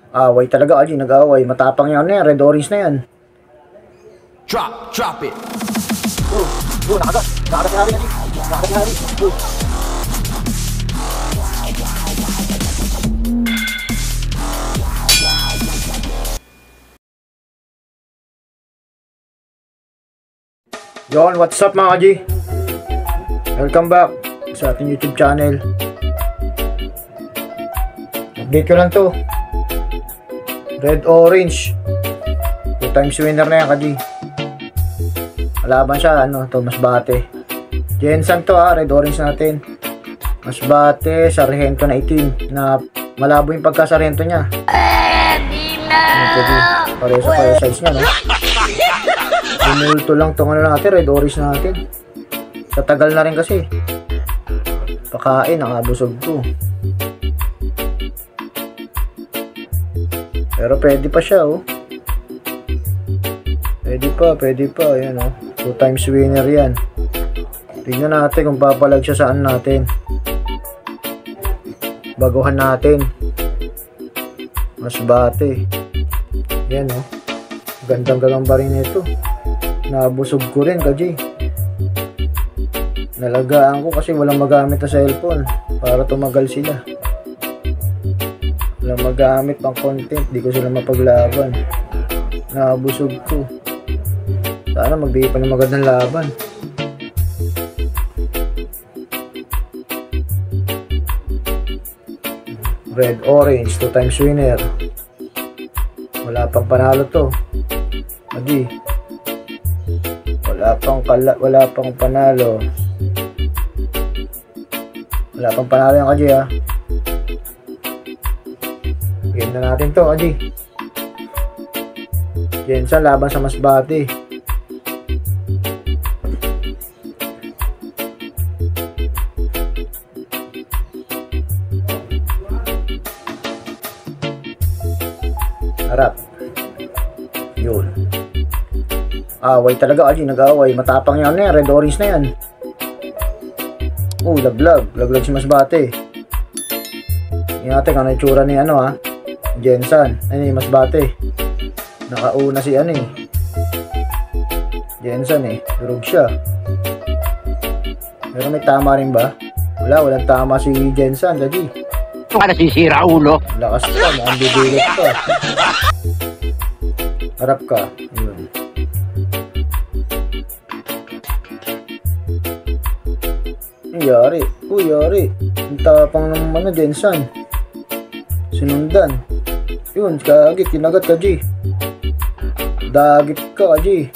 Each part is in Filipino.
Away talaga, Aji. Nag-away. Matapang yan na yan. Red orange na yan. Drop it. Nakagat. Nakagat na rin, Aji. Nakagat na rin. Yon, what's up mga Aji? Welcome back sa ating YouTube channel. Update ko lang to. Red orange 2 times winner na yan, Kaji. Malaban siya, Masbate. Jensen to red orange natin. Masbate, sarhento na itim. Na malabo yung pagkasarhento niya. Pareho sa pareho size niya, no? Bumulto lang itong natin, red orange natin. Sa tagal na rin kasi. Pakain, nakabusog ko. Pero pwede pa siya, oh. Pwede pa, ayan, oh. 2 times winner yan. Tignan natin kung papalag siya saan natin. Baguhan natin. Masbate. Yan, oh. Gandang gagamba rin ito. Nabusog ko rin, Kaji. Nalagaan ko kasi walang magamit na cellphone para tumagal sila. Walang magamit pang content, di ko sila mapaglaban. Nabusog ko. Sana magbigay pa ng magandang laban. Red orange 2 times winner. Wala pang panalo to, Adi. Wala pang panalo. Wala pang panalo yung Adi, ha. Game na natin to, Adi. Jensen laban sa Masbate. Harap. Yun. Away talaga, Aji. Nag-away. Matapang yan na yan. Red orange na yan. Laglag. Laglag si Masbate. Tingnan natin kung ano yung tsura ni Jensen. Ay, Masbate. Nakauna si Jensen, durog siya. Pero may tama rin ba? Walang tama si Jensen, Aji. Para sisira ulo. Lakas ka, mukhang bibilit ka. Harap ka. Yun. Yari. Yari. Ang tapang ng Jensen. Sinundan. Yun, kagit. Kinagat ka, G. Dagit ka, G.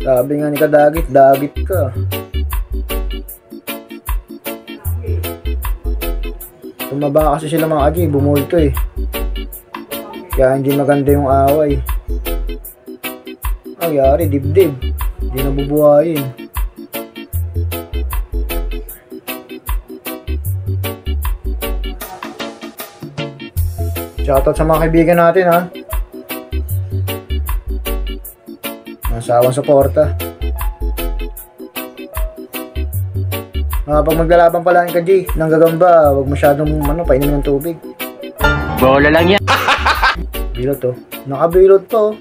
Sabi nga ni kadagit, dagit ka. Tumaba kasi sila mga Aji, bumulto kaya hindi maganda yung away. Yari, dibdib. Hindi nabubuhayin. Shoutout sa mga kaibigan natin, ha. Masawang suporta. Pag maglalaban pala yung Kaji ng gagamba, huwag masyadong painumin ng tubig. Bola lang yan. Bilot to. Nakabilot to.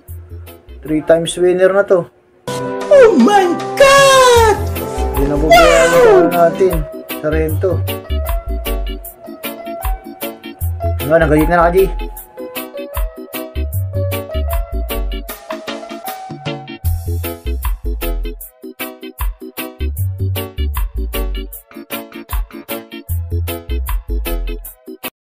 3 times winner na to. Oh my God! Hindi na bubuhayan natin. Sarento. Nagalit na Kaji.